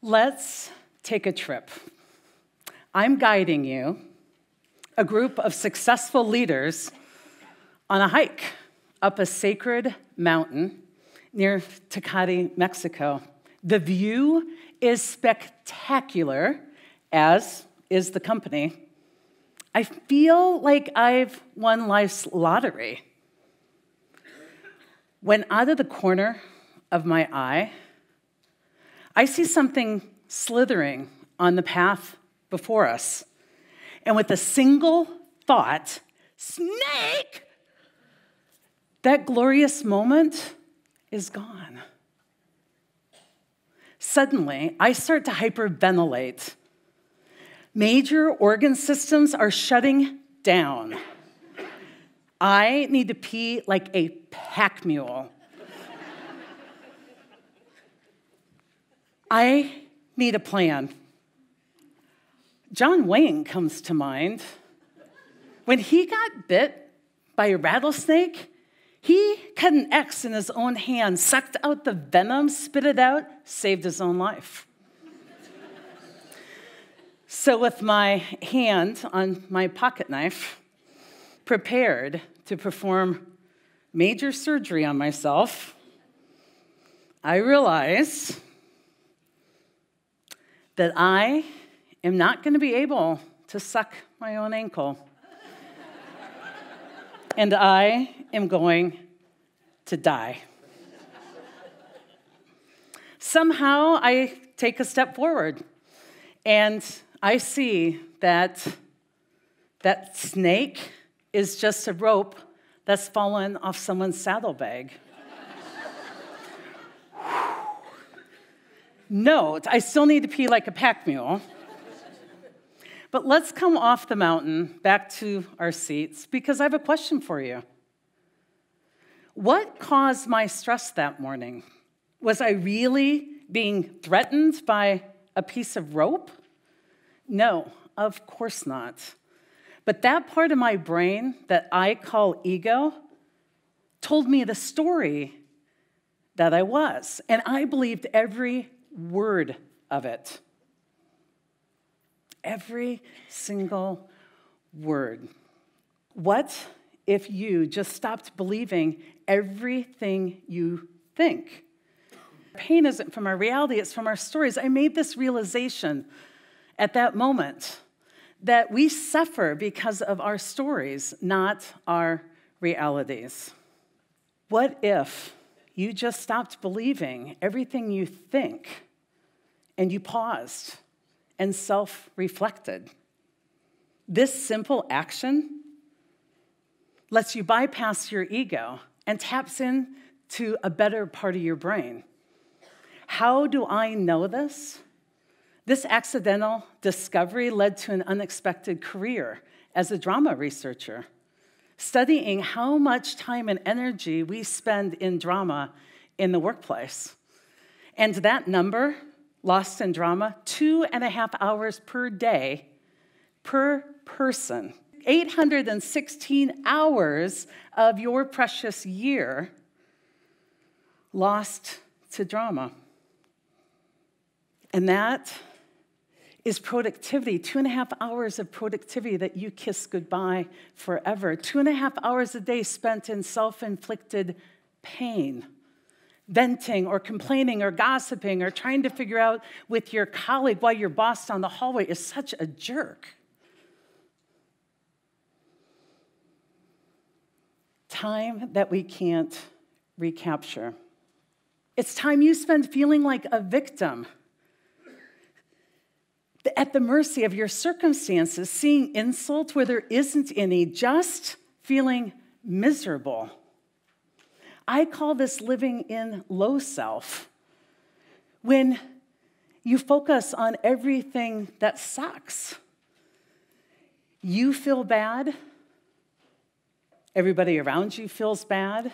Let's take a trip. I'm guiding you, a group of successful leaders, on a hike up a sacred mountain near Tecate, Mexico. The view is spectacular, as is the company. I feel like I've won life's lottery. When out of the corner of my eye, I see something slithering on the path before us. And with a single thought, snake, that glorious moment is gone. Suddenly, I start to hyperventilate. Major organ systems are shutting down. I need to pee like a pack mule. I need a plan. John Wayne comes to mind. When he got bit by a rattlesnake, he cut an X in his own hand, sucked out the venom, spit it out, saved his own life. So with my hand on my pocket knife, prepared to perform major surgery on myself, I realize that I am not going to be able to suck my own ankle. And I am going to die. Somehow I take a step forward, and I see that snake is just a rope that's fallen off someone's saddlebag. Note, I still need to pee like a pack mule. But let's come off the mountain back to our seats, because I have a question for you. What caused my stress that morning? Was I really being threatened by a piece of rope? No, of course not. But that part of my brain that I call ego told me the story that I was, and I believed every word of it. Every single word. What if you just stopped believing everything you think? Pain isn't from our reality, it's from our stories. I made this realization at that moment that we suffer because of our stories, not our realities. What if you just stopped believing everything you think and you paused and self-reflected? This simple action lets you bypass your ego and taps into a better part of your brain. How do I know this? This accidental discovery led to an unexpected career as a drama researcher, studying how much time and energy we spend in drama in the workplace. And that number, lost in drama, 2.5 hours per day per person. 816 hours of your precious year lost to drama. And that is productivity, 2.5 hours of productivity that you kiss goodbye forever. 2.5 hours a day spent in self-inflicted pain, venting or complaining or gossiping or trying to figure out with your colleague why your boss down the hallway is such a jerk. Time that we can't recapture. It's time you spend feeling like a victim, at the mercy of your circumstances, seeing insult where there isn't any, just feeling miserable. I call this living in low self. When you focus on everything that sucks, you feel bad, everybody around you feels bad.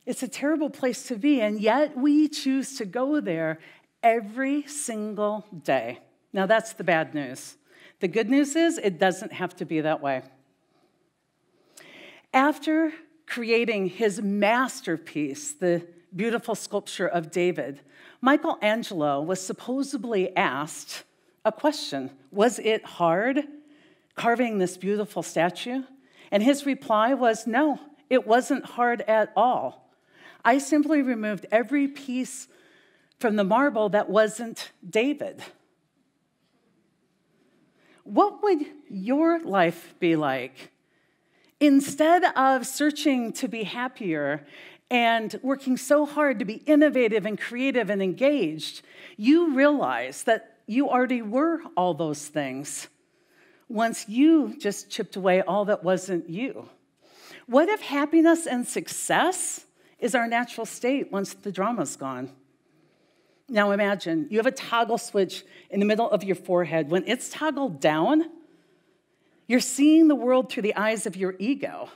It's a terrible place to be, and yet we choose to go there every single day. Now, that's the bad news. The good news is it doesn't have to be that way. After creating his masterpiece, the beautiful sculpture of David, Michelangelo was supposedly asked a question. Was it hard carving this beautiful statue? And his reply was, no, it wasn't hard at all. I simply removed every piece from the marble that wasn't David. What would your life be like? Instead of searching to be happier and working so hard to be innovative and creative and engaged, you realize that you already were all those things once you just chipped away all that wasn't you. What if happiness and success is our natural state once the drama's gone? Now imagine you have a toggle switch in the middle of your forehead. When it's toggled down, you're seeing the world through the eyes of your ego.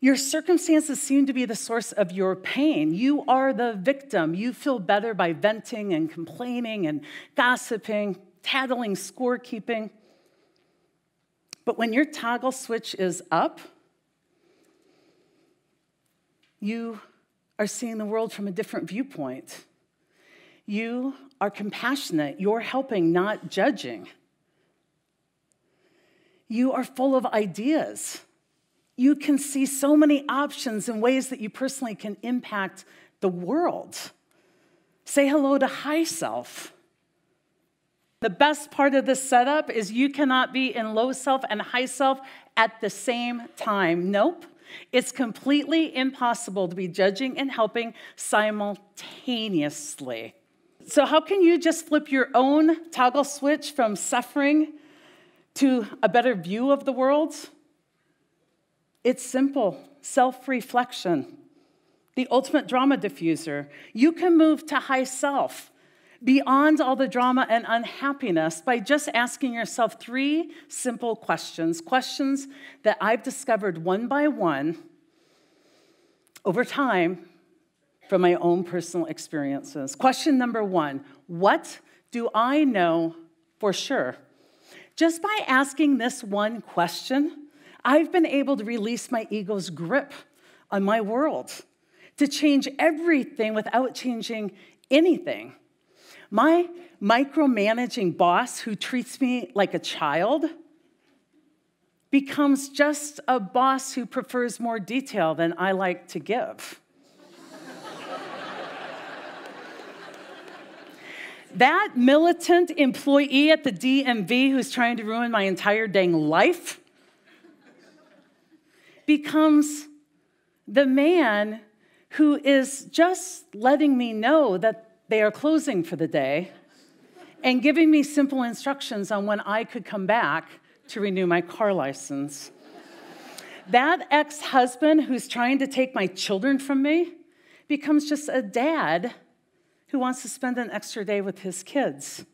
Your circumstances seem to be the source of your pain. You are the victim. You feel better by venting and complaining and gossiping, tattling, scorekeeping. But when your toggle switch is up, you are seeing the world from a different viewpoint. You are compassionate. You're helping, not judging. You are full of ideas. You can see so many options and ways that you personally can impact the world. Say hello to high self. The best part of this setup is you cannot be in low self and high self at the same time. Nope. It's completely impossible to be judging and helping simultaneously. So how can you just flip your own toggle switch from suffering to a better view of the world? It's simple. Self-reflection. The ultimate drama diffuser. You can move to high self, beyond all the drama and unhappiness, by just asking yourself 3 simple questions. Questions that I've discovered one by one over time from my own personal experiences. Question number 1, what do I know for sure? Just by asking this one question, I've been able to release my ego's grip on my world, to change everything without changing anything. My micromanaging boss who treats me like a child becomes just a boss who prefers more detail than I like to give. That militant employee at the DMV who's trying to ruin my entire dang life becomes the man who is just letting me know that they are closing for the day and giving me simple instructions on when I could come back to renew my car license. That ex-husband who's trying to take my children from me becomes just a dad who wants to spend an extra day with his kids.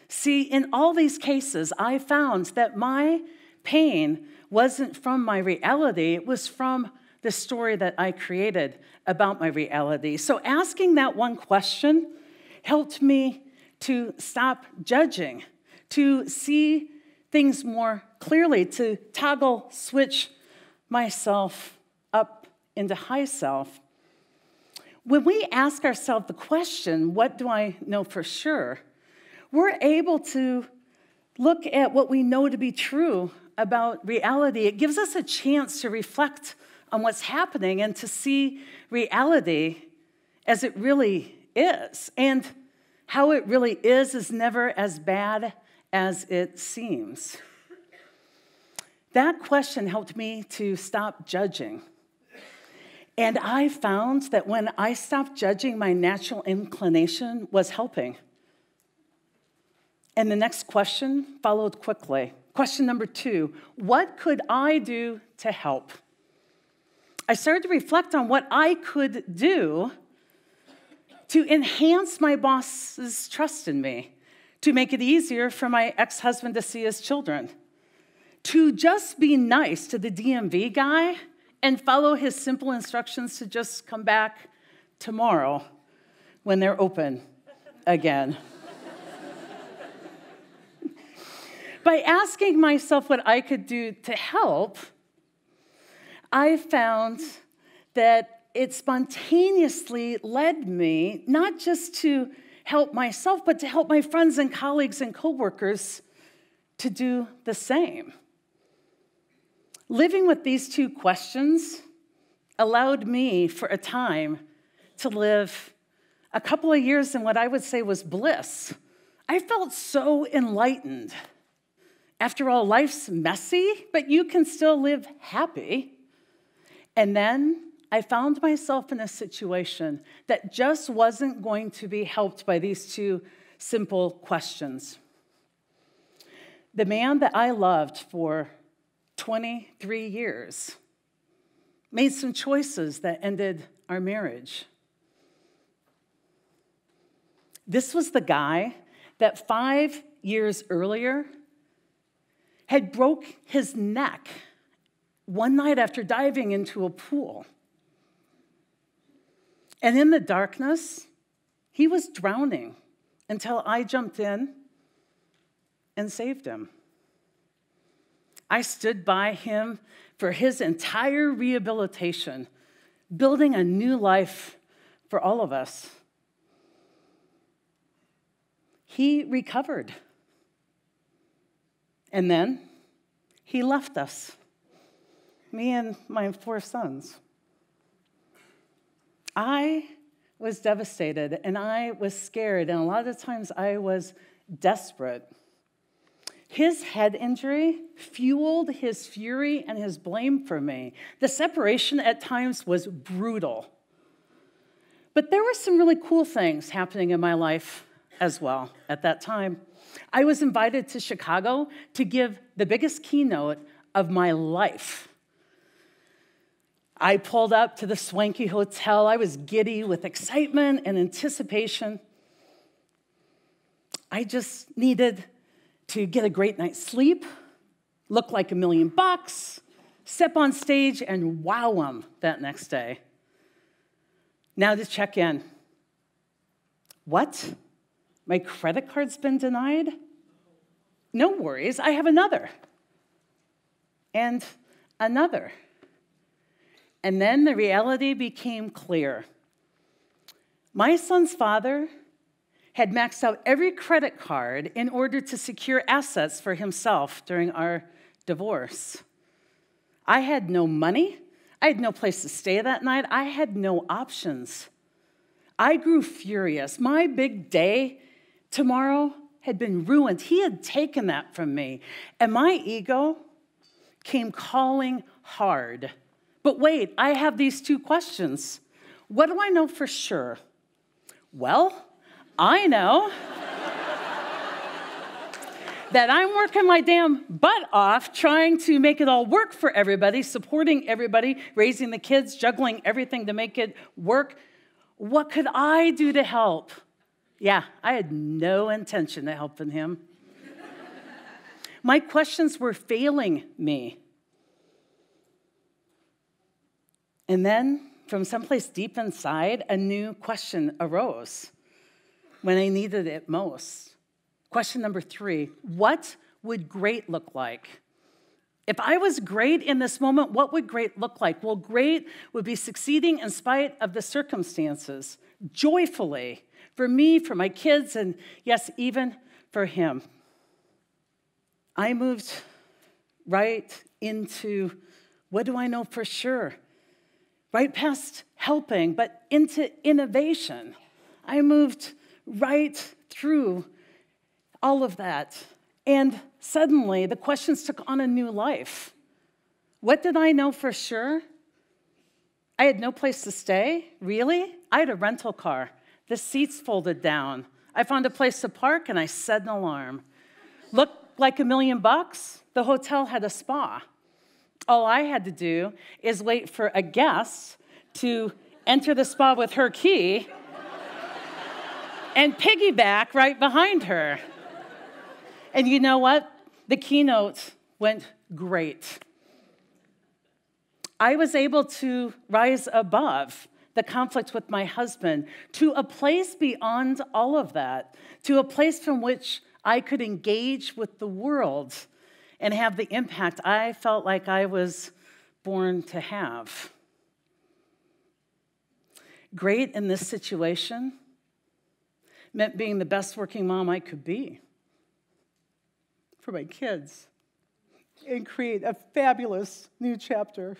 See, in all these cases, I found that my pain wasn't from my reality, it was from the story that I created about my reality. So asking that one question helped me to stop judging, to see things more clearly, to toggle switch myself up into high self. When we ask ourselves the question, what do I know for sure? We're able to look at what we know to be true about reality. It gives us a chance to reflect on what's happening and to see reality as it really is. And how it really is never as bad as it seems. That question helped me to stop judging. And I found that when I stopped judging, my natural inclination was helping. And the next question followed quickly. Question number 2, what could I do to help? I started to reflect on what I could do to enhance my boss's trust in me, to make it easier for my ex-husband to see his children, to just be nice to the DMV guy and follow his simple instructions to just come back tomorrow when they're open again. By asking myself what I could do to help, I found that it spontaneously led me not just to help myself, but to help my friends and colleagues and coworkers to do the same. Living with these two questions allowed me for a time to live a couple of years in what I would say was bliss. I felt so enlightened. After all, life's messy, but you can still live happy. And then I found myself in a situation that just wasn't going to be helped by these two simple questions. The man that I loved for 23 years made some choices that ended our marriage. This was the guy that 5 years earlier had broke his neck one night after diving into a pool. And in the darkness, he was drowning until I jumped in and saved him. I stood by him for his entire rehabilitation, building a new life for all of us. He recovered. And then he left us, me and my 4 sons. I was devastated, and I was scared, and a lot of times I was desperate. His head injury fueled his fury and his blame for me. The separation at times was brutal. But there were some really cool things happening in my life as well at that time. I was invited to Chicago to give the biggest keynote of my life. I pulled up to the swanky hotel. I was giddy with excitement and anticipation. I just needed to get a great night's sleep, look like $1 million, step on stage and wow them that next day. Now to check in. What? My credit card's been denied? No worries, I have another. And another. And then the reality became clear. My son's father had maxed out every credit card in order to secure assets for himself during our divorce. I had no money. I had no place to stay that night. I had no options. I grew furious. My big day tomorrow had been ruined. He had taken that from me. And my ego came calling hard. But wait, I have these two questions. What do I know for sure? Well, I know that I'm working my damn butt off trying to make it all work for everybody, supporting everybody, raising the kids, juggling everything to make it work. What could I do to help? Yeah, I had no intention of helping him. My questions were failing me. And then, from someplace deep inside, a new question arose when I needed it most. Question number 3, what would great look like? If I was great in this moment, what would great look like? Well, great would be succeeding in spite of the circumstances, joyfully, for me, for my kids, and yes, even for him. I moved right into, what do I know for sure? Right past helping, but into innovation. I moved right through all of that. And suddenly, the questions took on a new life. What did I know for sure? I had no place to stay. Really? I had a rental car. The seats folded down. I found a place to park, and I set an alarm. Looked like $1 million. The hotel had a spa. All I had to do is wait for a guest to enter the spa with her key and piggyback right behind her. And you know what? The keynote went great. I was able to rise above the conflict with my husband to a place beyond all of that, to a place from which I could engage with the world and have the impact I felt like I was born to have. Great in this situation meant being the best working mom I could be for my kids and create a fabulous new chapter.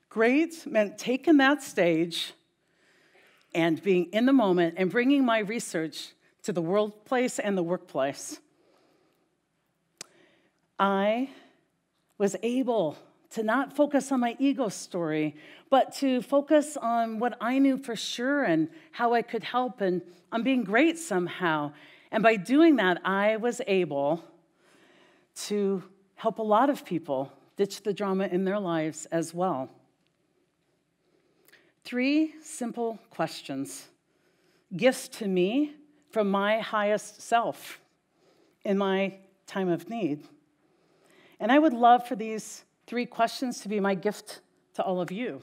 Great meant taking that stage and being in the moment and bringing my research to the workplace and the workplace. I was able to not focus on my ego story, but to focus on what I knew for sure and how I could help and on being great somehow. And by doing that, I was able to help a lot of people ditch the drama in their lives as well. 3 simple questions, gifts to me from my highest self in my time of need. And I would love for these 3 questions to be my gift to all of you,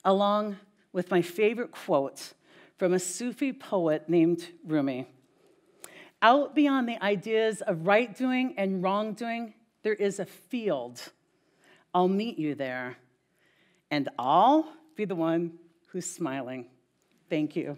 along with my favorite quote from a Sufi poet named Rumi. Out beyond the ideas of right doing and wrong doing, there is a field. I'll meet you there, and I'll be the one who's smiling. Thank you.